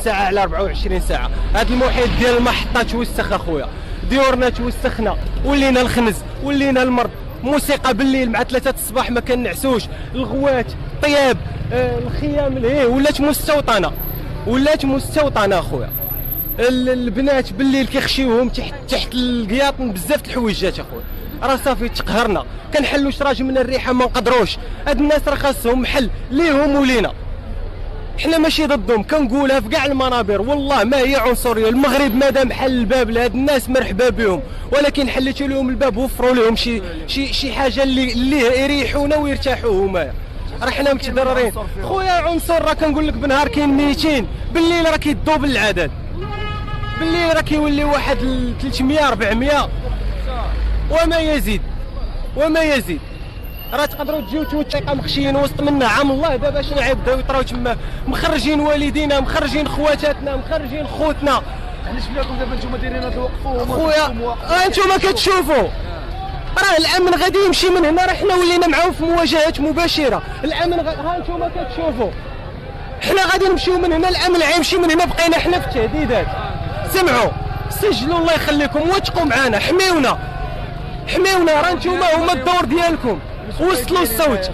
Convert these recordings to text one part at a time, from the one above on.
ساعه على 24 ساعه. هذا المحيط ديال المحطه توسخ اخويا، ديورنا توسخنا، ولينا الخنز، ولينا المرض، موسيقى بالليل مع 3 الصباح ما كنعسوش، الغوات، طياب، الخيام ولات مستوطنه اخويا. البنات بالليل كيخشيوهم تحت القياطن بزاف الحويجات اخويا. راه صافي تقهرنا، كنحلوا شراج من الريحه ما نقدروش. هاد الناس راه خاصهم حل ليهم ولينا، حنا ماشي ضدهم، كنقولها في كاع المنابر والله ما هي عنصريه. المغرب مادام حل الباب لهاد الناس مرحبا بهم، ولكن حليتوا لهم الباب وفروا لهم شي حاجه اللي يريحونا ويرتاحوا هما. راه حنا متضررين خويا. عنصر راه كنقول لك بالنهار كاين 200، بالليل راه كيدوبل العدد، بالليل راه كيولي واحد 300 400 وما يزيد. راه تقدروا تجيو توثيقه مخشيين وسط منا عام الله دابا شنو عيبداو يطراو تما، مخرجين والدينا، مخرجين خواتاتنا، مخرجين خوتنا. علاش بلاكم دابا نتوما دايرين هذا الوقف خويا انتوما كتشوفوا راه الامن غادي يمشي من هنا، راه حنا ولينا معاهم في مواجهات مباشره. الامن ها انتوما كتشوفوا حنا غادي نمشيو من هنا، الامن غيمشي من هنا، بقينا حنا في التهديدات. سمعوا، سجلوا الله يخليكم، وثقوا معنا، حميونا، راه نتوما هما الدور ديالكم، وصلوا الصوت.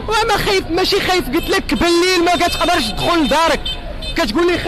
وما خايف، ماشي خايف، قلت لك بالليل ما كتقدرش تدخل لدارك، كتقول لي